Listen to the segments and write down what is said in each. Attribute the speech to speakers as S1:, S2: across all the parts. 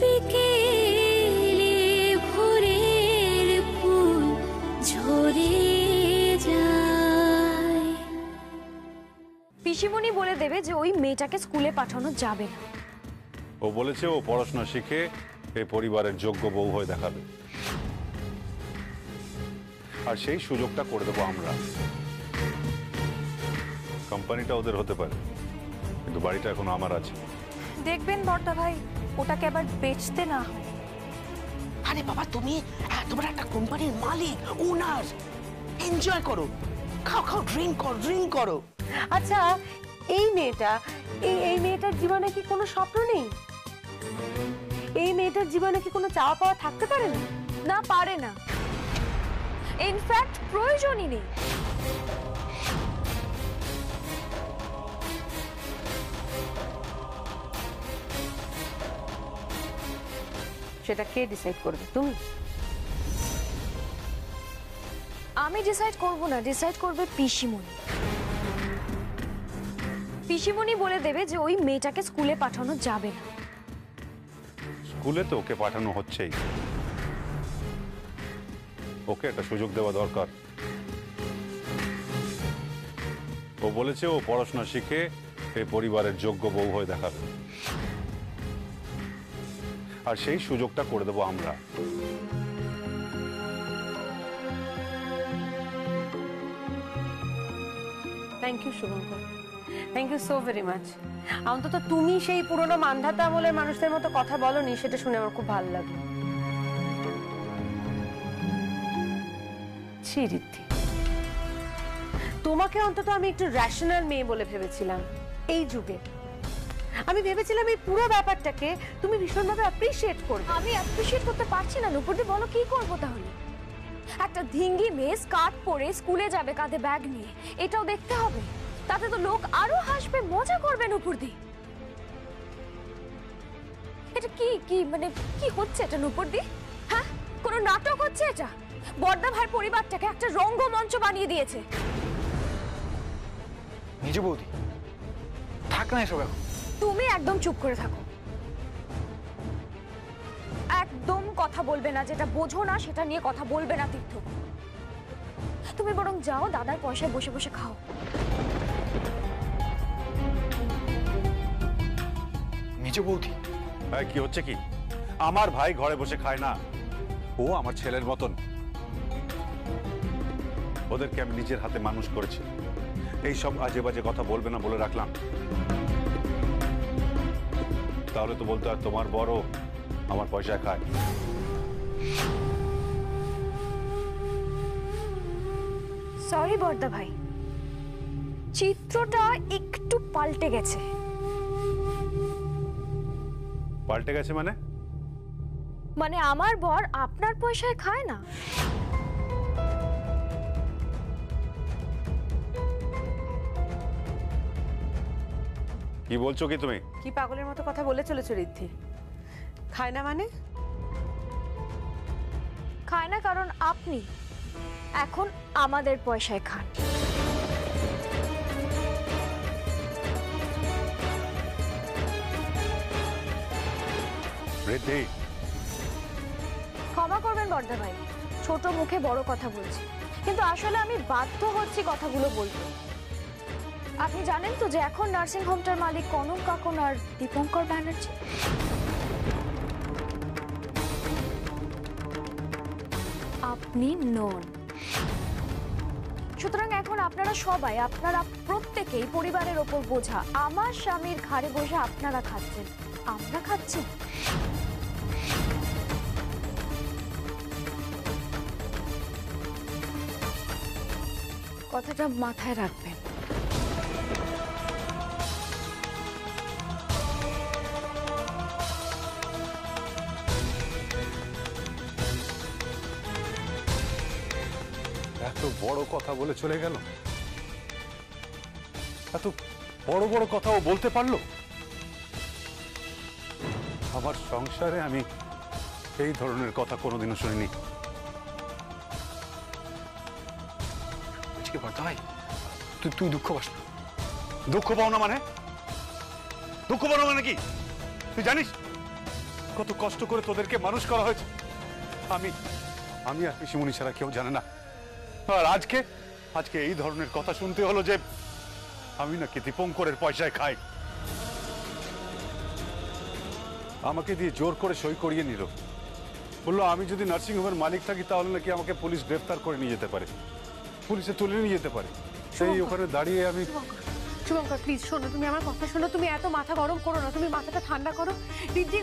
S1: বিকেলে ভোরের ফুল ঝরে যায়।
S2: পিসিমণি বলে দেবে যে ওই মেয়েটাকে স্কুলে পাঠানো যাবে না।
S3: ও বলেছে ও পড়াশোনা শিখে এই পরিবারের যোগ্য বউ হয়ে দেখাবে, আর সেই সুযোগটা করে দেবো আমরা। কোম্পানিটা ওদের হতে পারে, কিন্তু বাড়িটা এখন আমার আছে।
S2: দেখবেন বড়দা ভাই, ওটাকে আবার বেচতে না হয়।
S4: আরে বাবা, তুমি তোমার একটা কোম্পানির মালিক, ওনার। এনজয় করো, খাও খাও, ড্রিঙ্ক করো।
S5: আচ্ছা, এই মেয়েটার জীবনে কি কোনো স্বপ্ন নেই? এই মেয়েটার জীবনে কি কোনো চাওয়া পাওয়া থাকতে পারে না?
S2: না, পারে না। ইনফ্যাক্ট প্রয়োজনই নেই।
S5: সেটা কে ডিসাইড করবে? তুমি?
S2: আমি ডিসাইড করব না, ডিসাইড করবে পিসিমণি। পিসিমণি বলে দেবে যে ওই মেয়েটাকে স্কুলে পাঠানো যাবে না।
S3: স্কুলে তো ওকে পাঠানো হচ্ছেই, ওকে একটা সুযোগ দেওয়া দরকার। ও বলেছে ও পড়াশোনা শিখে এই পরিবারের যোগ্য বউ হয়ে দেখাবে, আর সেই সুযোগটা করে দেবো আমরা।
S5: Thank you Shubhankar, thank you so very much. অন্তত তুমি সেই পুরনো মান্ধাতা আমলের মানুষদের মতো কথা বলনি, সেটা শুনে আমার খুব ভালো লাগলো। ছি ঋদ্ধি, তোমাকে অন্তত আমি একটু রেশনাল মেয়ে বলে ভেবেছিলাম। এই যুগে আমি ভেবেছিলাম এই পুরো ব্যাপারটাকে তুমি ভীষণভাবে অ্যাপ্রিশিয়েট করবে।
S2: আমি অ্যাপ্রিশিয়েট করতে পারছি না নুপুরদি, বলো কি করবো তাহলে? একটা ধিঙ্গি মেয়ে স্কার্ট পরে স্কুলে যাবে কাঁধে ব্যাগ নিয়ে, এটাও দেখতে হবে। তাতে তো লোক আরো হাসবে, মজা করবে নুপুরদি। এটা কি মানে কি হচ্ছে এটা নুপুরদি? হ্যাঁ, কোনো নাটক হচ্ছে এটা? বড়দা ভাইয়ের পরিবারটাকে একটা রঙ্গমঞ্চ বানিয়ে দিয়েছে।
S6: নিজ বৌদি, থাক না এসব এখন।
S2: তুমি একদম চুপ করে থাকো, একদম কথা বলবে না। যেটা বোঝো না সেটা নিয়ে কথা বলবে না তীর্থ। তুমি বরং যাও, দাদার পয়সায় বসে বসে খাও।
S6: নিজ বৌদি,
S3: কি হচ্ছে কি? আমার ভাই ঘরে বসে খায় না, ও আমার ছেলের মতন। ওদেরকে আমি নিজের হাতে মানুষ করেছি, এই সব আজে বাজে কথা বলবে না বলে রাখলাম। তাহলে তো বলতো আর তোমার বড় আমার পয়সায় খায়।
S2: সরি বড়দা ভাই, চিত্রটা একটু পাল্টে গেছে।
S3: পাল্টে গেছে মানে?
S2: মানে আমার বর আপনার পয়সায় খায় না।
S3: কি বলছো কি তুমি?
S5: কি পাগলের মতো কথা বলে চলেছো ঋদ্ধি? খায় না মানে?
S2: খায় না কারণ আপনি এখন আমাদের পয়সায় খান।
S3: ঋদ্ধি,
S2: ক্ষমা করবেন বড়দা ভাই, ছোট মুখে বড় কথা বলছি, কিন্তু আসলে আমি বাধ্য হচ্ছি কথাগুলো বলতে। আপনি জানেন তো যে এখন নার্সিং হোমটার মালিক কনক কাকন আর দীপঙ্কর ব্যানার্জি। আপনি নন। সুতরাং এখন আপনারা সবাই, আপনারা প্রত্যেকেই পরিবারের ওপর বোঝা। আমার স্বামীর ঘাড়ে বসে আপনারা খাচ্ছেন, আমরা খাচ্ছি। কথাটা মাথায় রাখবেন।
S3: এত বড় কথা বলে চলে গেল, এত বড় বড় কথাও বলতে পারলো। আমার সংসারে আমি এই ধরনের কথা কোনোদিনও শুনিনি।
S6: আজকে বলতে ভাই, তুই দুঃখ পাস না।
S3: দুঃখ পাও না মানে? দুঃখ পাও না মানে কি তুই জানিস? কত কষ্ট করে তোদেরকে মানুষ করা হয়েছে আমি আমি আর পিসিমণি ছাড়া কেউ জানে না। আর আজকে আজকে এই ধরনের কথা শুনতে হলো যে আমি নাকি দীপঙ্করের পয়সায় খাই। আমাকে দিয়ে জোর করে সই করিয়ে নিল, বললো আমি যদি নার্সিং হোমের মালিক থাকি তাহলে নাকি আমাকে পুলিশ গ্রেফতার করে নিয়ে যেতে পারে, পুলিশে তুলে নিয়ে যেতে পারে। সেই ওখানে দাঁড়িয়ে আমি
S5: শুভঙ্কর প্লিজ শোনো, তুমি আমার কথা শোনো, তুমি এত মাথা গরম করো না, তুমি মাথাটা ঠান্ডা করো। রিদ্ধি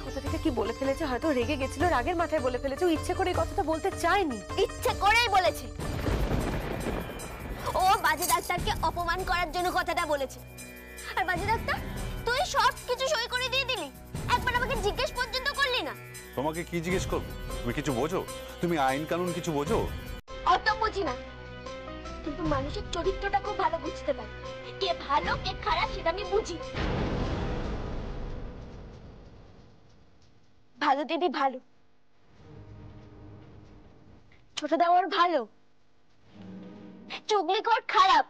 S5: কোথা থেকে কি বলে ফেলেছে, হয়তো রেগে গেছিল, রাগের মাথায় বলে ফেলেছে, ও ইচ্ছে করে এই কথাটা বলতে চায়নি।
S1: ইচ্ছে করেই বলেছে। ও বাজে ডাক্তারকে অপমান করার জন্য কথাটা বলেছে। আর বাজে ডাক্তার, তুই সব কিছু সই করে দিয়ে দিলি, একবার আমাকে জিজ্ঞেস পর্যন্ত করলি না।
S3: তোমাকে কি জিজ্ঞেস করবো? তুমি কিছু বোঝো? তুমি আইন কানুন কিছু বোঝো?
S1: অত বুঝি না, কিন্তু মানুষের চরিত্রটা খুব ভালো বুঝতে পারি। কে ভালো কে খারাপ সেটা আমি বুঝি। ভালো দিদি ভালো, ছোট দেওয়ার ভালো, চুগলিখোর খারাপ,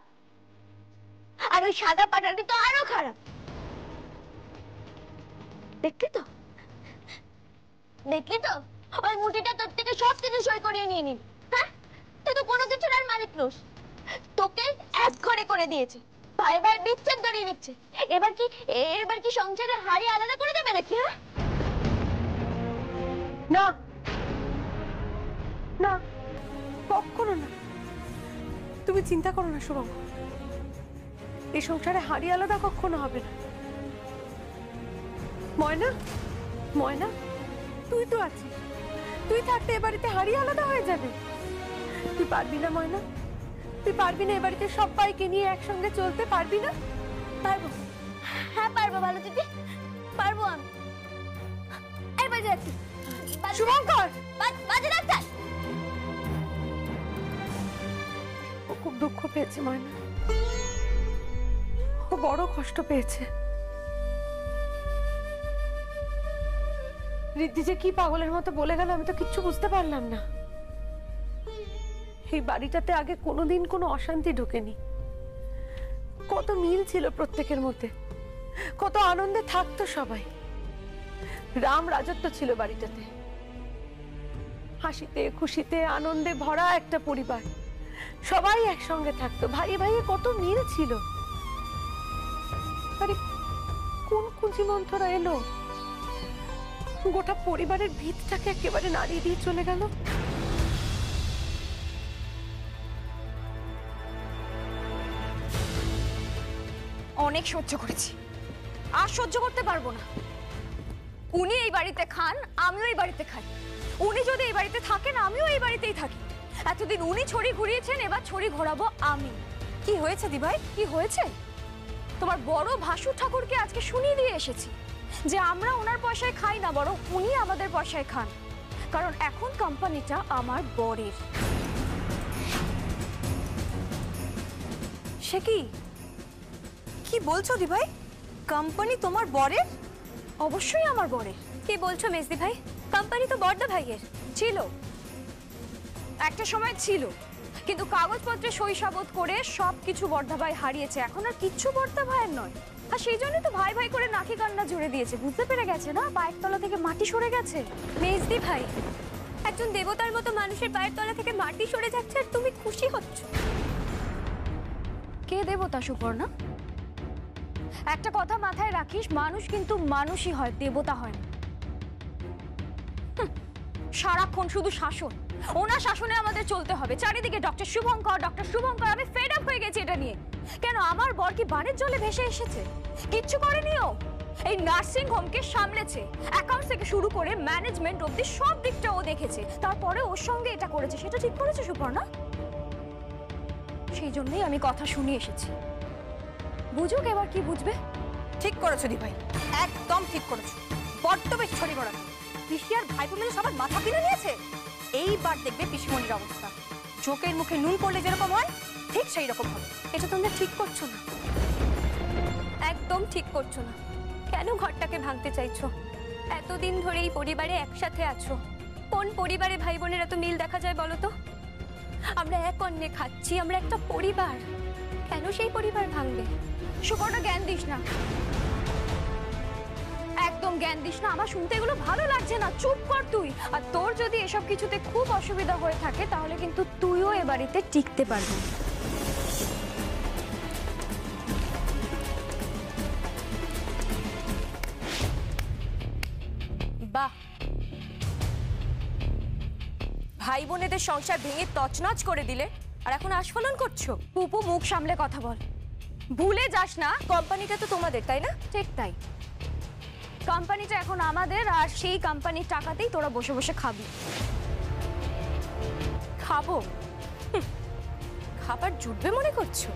S1: আর ওই সাদা পাটালি তো আরো খারাপ। দেখলি তো ওই মুঠিটা তোর থেকে সব কিছু সই করিয়ে নিয়ে নিবি। হ্যাঁ, তুই তো কোনো কিছুর আর মালিক নোস। তোকে এক ঘরে করে দিয়েছে, ভাই ভাই বিচ্ছেদ ধরিয়ে নিচ্ছে। এবার কি সংসারের হাড়ি আলাদা করে দেবে নাকি? হ্যাঁ
S5: না না, কখনো না। তুমি চিন্তা করো না শুভঙ্কর, এই সংসারে হাড়ি আলাদা কখনো হবে না। ময়না ময়না, তুই তো আছিস, তুই থাকতে এ বাড়িতে হাড়ি আলাদা হয়ে যাবে? তুই পারবি না ময়না? তুই পারবি না এ বাড়িতে সবাইকে নিয়ে একসঙ্গে চলতে? পারবি না?
S1: পারবো, হ্যাঁ পারবো ভালো দিদি, পারবো আমি। এই বাজে ডাক্তার,
S5: শুভঙ্কর,
S1: বাজে ডাক্তার।
S5: ও খুব দুঃখ পেয়েছে ময়না, ও বড় কষ্ট পেয়েছে। রিদ্ধি যে কি পাগলের মতো বলে গেল আমি তো কিচ্ছু বুঝতে পারলাম না। এই বাড়িটাতে আগে কোনোদিন কোনো অশান্তি ঢোকেনি, কত মিল ছিল প্রত্যেকের মধ্যে, কত আনন্দে থাকতো সবাই, রাম রাজত্ব ছিল বাড়িটাতে, হাসিতে খুশিতে আনন্দে ভরা একটা পরিবার, সবাই একসঙ্গে থাকতো, ভাই ভাইয়ে কত মিল ছিল। আরে কোন কুঞ্জি মন্থরা এলো, গোটা পরিবারের ভিতটাকে একেবারে নাড়িয়ে দিয়ে চলে গেল।
S2: অনেক সহ্য করেছি, আর সহ্য করতে পারবো না। উনি এই বাড়িতে খান, আমিও এই বাড়িতে খাই। উনি যদি এই বাড়িতে থাকেন, আমিও এই বাড়িতেই থাকি। এতদিন উনি ছড়ি ঘুরিয়েছেন, এবার ছড়ি ঘোরাবো আমি। কি হয়েছে দিভাই, কি হয়েছে? তোমার বড় ভাসু ঠাকুরকে আজকে শুনিয়ে দিয়ে এসেছি যে আমরা ওনার পয়সায় খাই না, বরং উনি আমাদের পয়সায় খান, কারণ এখন কোম্পানিটা আমার বরের। সে কি বলছো দিভাই? কোম্পানি তোমার বরের? অবশ্যই আমার বরের। কি বলছো মেজদি ভাই? কোম্পানি তো বড়দা ভাইয়ের ছিল, একটা সময় ছিল, কিন্তু কাগজপত্রে সই সাবত করে সবকিছু বড়দা ভাই হারিয়েছে। এখন আর কিচ্ছু বড়দা ভাইয়ের নয়। আর সেই জন্যই তো ভাই ভাই করে নাকি কান্না জুড়ে দিয়েছে। বুঝতে পেরে গেছে না, পায়ের তলা থেকে মাটি সরে গেছে। মেজদি ভাই, একজন দেবতার মতো মানুষের পায়ের তলা থেকে মাটি সরে যাচ্ছে আর তুমি খুশি হচ্ছ? কে দেবতা সুপর্ণা? একটা কথা মাথায় রাখিস, মানুষ কিন্তু মানুষই হয়, দেবতা হয় না। সারাক্ষণ শুধু শাসন, ওনার শাসনে আমাদের চলতে হবে। চারিদিকে ডক্টর শুভঙ্কর, ডক্টর শুভঙ্কর। আমি ফেড আপ হয়ে গেছি এটা নিয়ে। কেন আমার বর কি বানের জলে ভেসে এসেছে? কিচ্ছু করেনিও। এই নার্সিং হোমকে সামলেছে, অ্যাকাউন্টস থেকে শুরু করে ম্যানেজমেন্ট অবধি সব দিকটা ও দেখেছে। তারপরে ওর সঙ্গে এটা করেছে, সেটা ঠিক করেছে সুপর্ণা? সেই জন্যই আমি কথা শুনিয়ে এসেছি। বুঝুক এবার কি বুঝবে। ঠিক করেছো দি ভাই, একদম ঠিক করেছো। বড্ড বেশ ছড়ি গড়া পিসি আর ভাইপো মিলে সবার মাথা কিনে নিয়েছে। এইবার দেখবে পিসিমণির অবস্থা। চোখের মুখে নুন পড়লে যেরকম হয় ঠিক সেই রকম হবে। এটা তোমরা ঠিক করছো না, একদম ঠিক করছো না। কেন ঘরটাকে ভাঙতে চাইছো? এতদিন ধরে এই পরিবারে একসাথে আছো। কোন পরিবারে ভাই বোনের এত মিল দেখা যায় বলো তো? আমরা এক অন্যে খাচ্ছি, আমরা একটা পরিবার। কেন সেই পরিবার ভাঙবে? সুপর্ণা জ্ঞান দিস না, একদম জ্ঞান দিস না, আমার শুনতে এগুলো ভালো লাগছে না। চুপ কর তুই। আর তোর যদি এসব কিছুতে খুব অসুবিধা হয়ে থাকে তাহলে কিন্তু তুইও এ বাড়িতে টিকতে পারবি।
S7: বাহ, ভাই বোনেদের সংসার ভেঙে তছনছ করে দিলে আর এখন আস্ফালন করছো।
S2: পুপু মুখ সামলে কথা বল। ভুলে যাস না
S7: কোম্পানিটা তো তোমাদের, তাই না?
S2: ঠিক তাই, কোম্পানিটা এখন আমাদের, আর সেই কোম্পানির টাকাতেই তোরা বসে বসে খাবি।
S7: খাবো? খাবার জুটবে মনে করছো?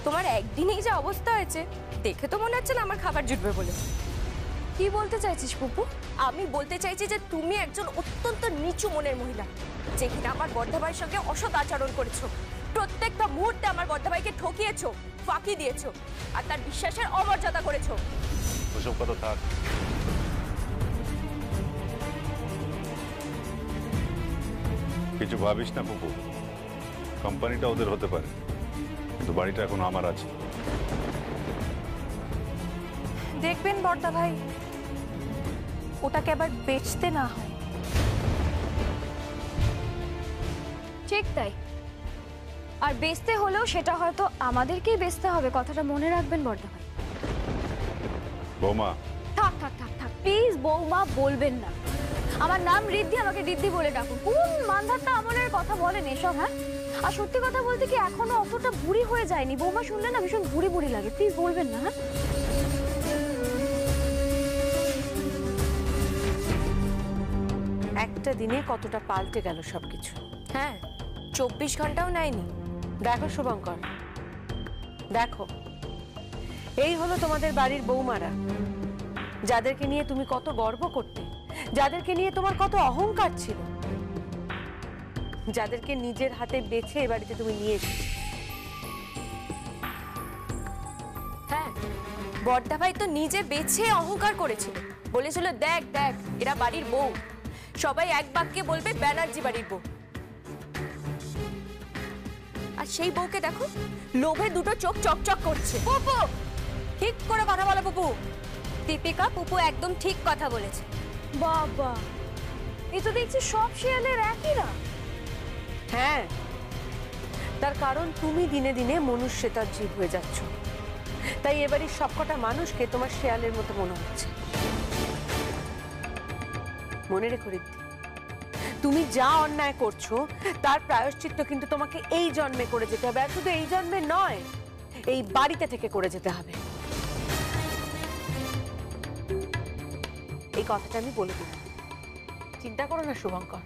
S7: তোমার একদিনেই যা অবস্থা হয়েছে দেখে তো মনে হচ্ছে না আমার খাবার জুটবে বলে।
S2: কি বলতে চাইছিস পুপু?
S7: আমি বলতে চাইছি যে তুমি একজন অত্যন্ত নিচু মনের মহিলা, যে কিনা আমার বর্ধাভাইয়ের সঙ্গে অসৎ আচরণ করেছো। প্রত্যেকটা মুহূর্তে আমার বর্ধাভাইকে ঠকিয়েছো, ফাঁকি দিয়েছো, আর তার বিশ্বাসের অমর্যাদা করেছো।
S3: ওসব কথা থাক। কিছু ভাবিস না পুপু, কোম্পানিটা ওদের হতে পারে, কিন্তু বাড়িটা এখন আমার আছে।
S5: দেখবেন বড়দা ভাই, ওটাকে আবার বেচতে না হয়।
S2: ঠিক তাই, আর বেচতে হলেও সেটা হয়তো আমাদেরকেই বেচতে হবে, কথাটা মনে রাখবেন বড়দা ভাই।
S3: বৌমা,
S2: থাক থাক থাক থাক, প্লিজ বৌমা বলবেন না। আমার নাম রিদ্ধি, আমাকে রিদ্ধি বলে ডাকুন। কোন মানধাত্তা আমলের কথা বলেন এসব? হ্যাঁ, আর সত্যি কথা বলতে কি এখনো অতটা বুড়ি হয়ে যায়নি। বৌমা শুনলে না ভীষণ বুড়ি বুড়ি লাগে, প্লিজ বলবেন না। হ্যাঁ,
S5: একটা দিনে কতটা পাল্টে গেল সবকিছু।
S7: হ্যাঁ, 24 ঘন্টাও নেয়নি।
S5: দেখো শুভঙ্কর, দেখো, এই হলো তোমাদের বাড়ির বৌমারা, যাদেরকে নিয়ে তুমি কত গর্ব করতে, যাদেরকে নিয়ে তোমার কত অহংকার ছিল, যাদেরকে নিজের হাতে বেছে এ বাড়িতে তুমি নিয়ে এসেছো।
S7: হ্যাঁ, বর্ধাভাই তো নিজে বেছে অহংকার করেছিল, বলেছিল দেখ দেখ এরা বাড়ির বউ, সবাই এক বাক্যে বলবে ব্যানার্জি বাড়ির বউ। আর সেই বউকে দেখো, লোভে দুটো চোখ চকচক করছে। পুপু, ঠিক করে কথা বলো পুপু।
S2: দীপিকা, পুপু একদম ঠিক কথা বলেছে। বাবা, এই তো দেখছি সব শিয়ালের একই রাগ।
S5: হ্যাঁ, তার কারণ তুমি দিনে দিনে মনুষ্যতার জীব হয়ে যাচ্ছ, তাই এবারের সবকটা মানুষকে তোমার শেয়ালের মতো মনে হচ্ছে। মনে রেখো রিদ্ধি, তুমি যা অন্যায় করছো তার প্রায়শ্চিত্ত কিন্তু তোমাকে এই জন্মে করে যেতে হবে, আর শুধু এই জন্মে নয়, এই বাড়িতে থেকে করে যেতে হবে। এই কথাটা আমি বলে দিলাম, চিন্তা করো না শুভঙ্কর,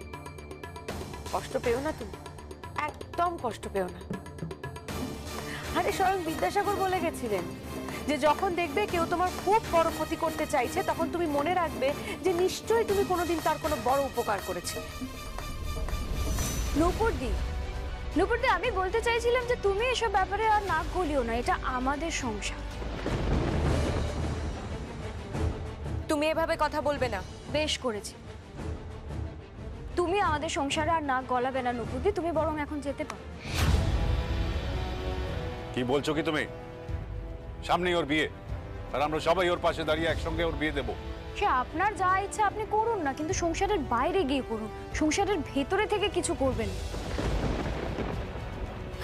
S5: কষ্ট পেও না তুমি, একদম কষ্ট পেও না। আরে স্বয়ং বিদ্যাসাগর বলে গেছিলেন যে যখন দেখবে কেউ তোমার খুব বড় ক্ষতি করতে চাইছে, তখন তুমি মনে রাখবে যে নিশ্চয়ই তুমি কোনোদিন তার কোনো বড় উপকার করেছো।
S2: নূপুরদি, নূপুরদি, আমি বলতে চাইছিলাম যে তুমি এসব ব্যাপারে আর নাক গলিও না, এটা আমাদের সংসার।
S7: তুমি এভাবে কথা বলবে না।
S2: বেশ করেছি, তুমি আমাদের সংসারে আর নাক গলাবে না নূপুরদি, তুমি বরং এখন যেতে পারো।
S3: কি বলছো কি তুমি? সামনেই ওর বিয়ে, আর আমরা সবাই ওর পাশে দাঁড়িয়ে একসঙ্গে ওর বিয়ে দেবো।
S2: সে আপনার যা ইচ্ছা আপনি করুন না, কিন্তু সংসারের বাইরে গিয়ে করুন, সংসারের ভেতরে থেকে কিছু করবেন না।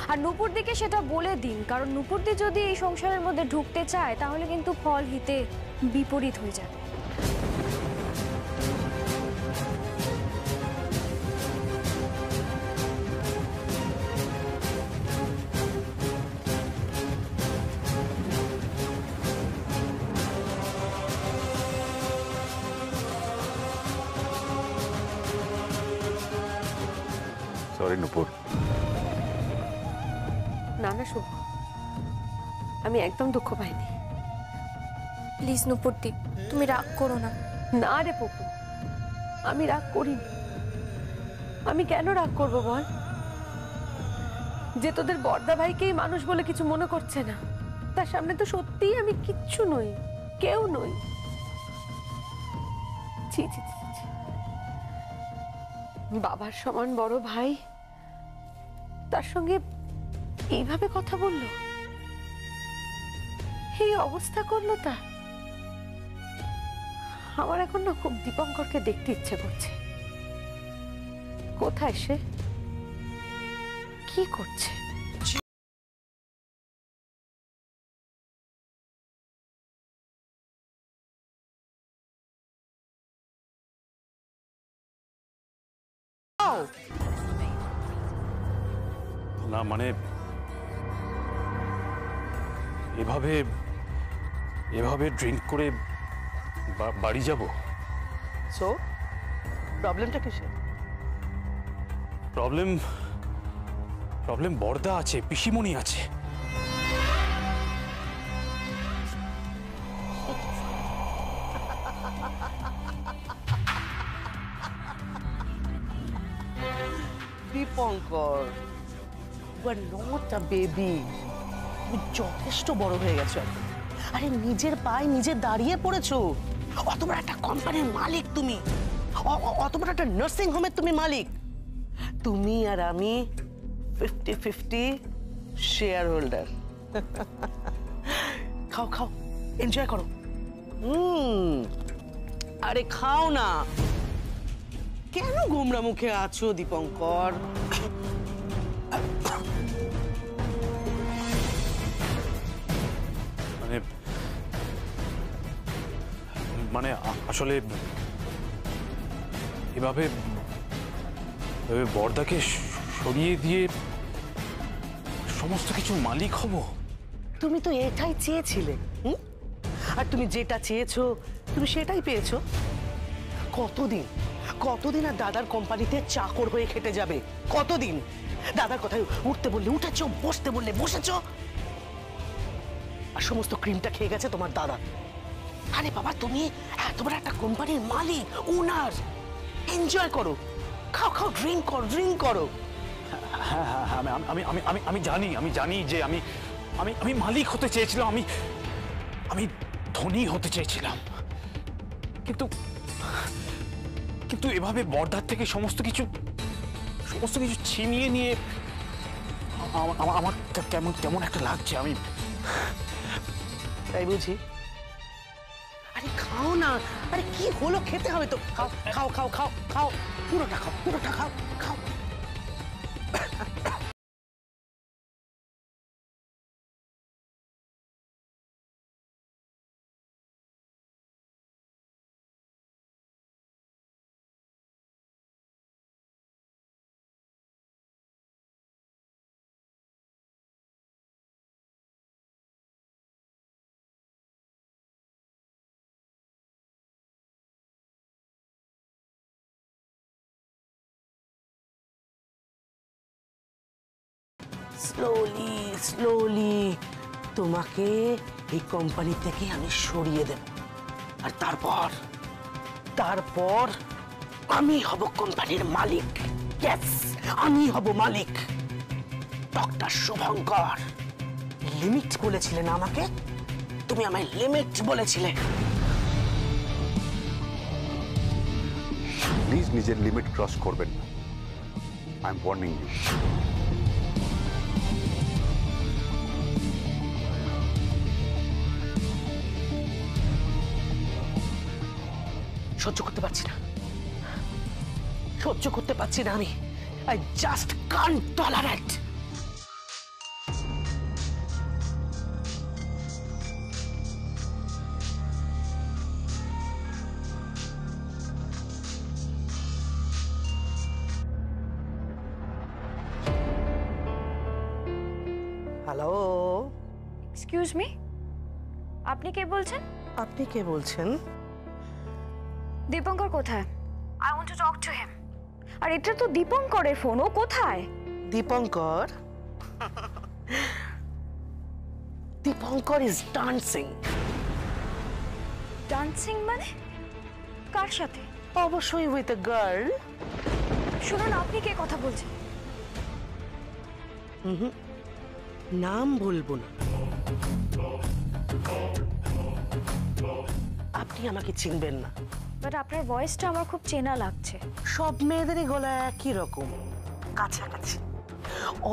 S2: আর নূপুরদিকে সেটা বলে দিন, কারণ নূপুরদি যদি এই সংসারের মধ্যে ঢুকতে চায় তাহলে কিন্তু ফল হিতে বিপরীত হয়ে যাবে।
S3: সরি নুপুর।
S5: না না শুভ, আমি একদম দুঃখ পাইনি।
S7: প্লিজ নূপুরদি, তুমি রাগ করো না।
S5: না রে পপু, আমি রাগ করিনি। আমি কেন রাগ করব বল? যে তোদের বড়দা ভাইকেই মানুষ বলে কিছু মনে করছে না, তার সামনে তো সত্যিই আমি কিচ্ছু নই, কেউ নই। ছি ছি ছি ছি। বাবার সমান বড় ভাই তার সঙ্গে এইভাবে কথা বললো, এই অবস্থা করলো, তা আমার এখন না খুব দীপঙ্করকে দেখতে ইচ্ছে করছে। কোথায় সে, কি করছে?
S3: না মানে এভাবে এভাবে ড্রিঙ্ক করে বাড়ি যাব?
S4: সো প্রবলেমটা কিসের?
S3: প্রবলেম বর্দা আছে, পিসিমণি আছে।
S4: Dipankar, you are not a baby. তুমি যথেষ্ট বড় হয়ে গেছো এখন। আরে নিজের পায়ে নিজে দাঁড়িয়ে পড়েছো। অত বড় একটা কোম্পানির মালিক তুমি, অত বড় একটা নার্সিং হোমের তুমি মালিক। তুমি আর আমি 50-50 শেয়ার হোল্ডার। খাও খাও, এনজয় করো। আরে খাও না, কেন গোমরা মুখে আছো দীপঙ্কর?
S3: মানে আসলে এভাবে বর্দাকে সরিয়ে দিয়ে সমস্ত কিছু মালিক হব?
S4: তুমি তো এটাই চেয়েছিলে, আর তুমি যেটা চেয়েছো তুমি সেটাই পেয়েছো। কতদিন আর দাদার কোম্পানিতে চাকর হয়ে খেটে যাবে? কতদিন? দাদার কথায় উঠতে বললে উঠেছো, বসতে বললে বসেছো, আর সমস্ত ক্রিমটা খেয়ে গেছে তোমার দাদা। আরে বাবা, তুমি এত বড় একটা কোম্পানির মালিক, ওনার। এনজয় করো, খাও খাও, ড্রিঙ্ক করো।
S3: হ্যাঁ হ্যাঁ হ্যাঁ, আমি জানি যে আমি মালিক হতে চেয়েছিলাম, আমি ধনী হতে চেয়েছিলাম, কিন্তু এভাবে বর্দার থেকে সমস্ত কিছু ছিনিয়ে নিয়ে আমার কেমন একটা লাগছে। আমি
S4: তাই বুঝি? আরে খাও না, আরে কি হলো, খেতে হবে তো। খাও খাও খাও খাও খাও, পুরোটা খাও খাও। স্লোলি তোমাকে এই কোম্পানি থেকে আমি সরিয়ে দেব, আর তারপর আমি হব কোম্পানির মালিক। ইয়েস, আমি হব মালিক। ডক্টর শুভঙ্কর লিমিট বলেছিলে না আমাকে? তুমি আমায় লিমিট বলেছিলে।
S3: প্লিজ নিজের লিমিট ক্রস করবেন না, আই এম ওয়ার্নিং ইউ।
S4: সহ্য করতে পারছি না আমি। I just can't tolerate. Hello,
S2: excuse me, আপনি কে বলছেন?
S4: আপনি কে বলছেন?
S2: দীপঙ্কর কোথায়? I want to talk to him. আর এটা তো দীপঙ্করের ফোন, ও কোথায়?
S4: Dipankar is dancing.
S2: ডান্সিং মানে? কার সাথে?
S4: অবশ্যই উইথ এ গার্ল।
S2: শুনুন, আপনি কে কথা বলছেন?
S4: নাম বলবো না। আপনি আমাকে চিনবেন না।
S2: বাট আপনার ভয়েসটা আমার খুব চেনা লাগছে।
S4: সব মেয়েদেরই গলা একই রকম, কাছাকাছি।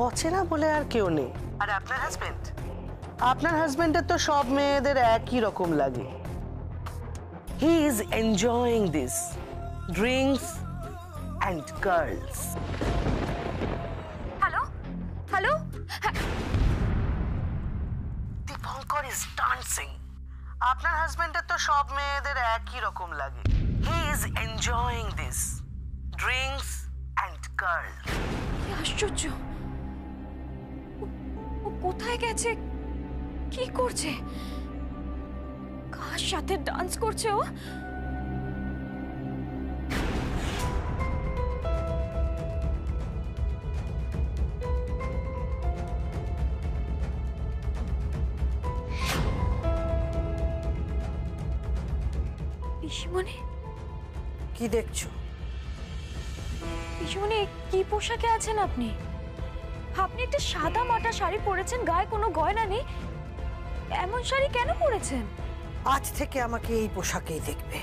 S4: অচেনা বলে আর কেউ নেই। আর আপনার হাজবেন্ডের তো সব মেয়েদের একই রকম লাগে। He is enjoying this drinks and girls.
S2: Hello hello
S4: Dipankar is dancing. আপনার হাজবেন্ডের তো সব মেয়েদের একই রকম লাগে। He is enjoying this drinks and girls.
S2: কি আশ্চর্য! ও কোথায় গেছে, কি করছে, কার সাথে ডান্স করছে ও? পিসিমণি,
S8: কি দেখছো?
S2: পিসিমণি, কি পোশাকে আছেন আপনি? আপনি একটা সাদা মাটা শাড়ি পরেছেন, গায়ে কোনো গয়না নেই। এমন শাড়ি কেন পরেছেন?
S8: আজ থেকে আমাকে এই পোশাকেই দেখবে।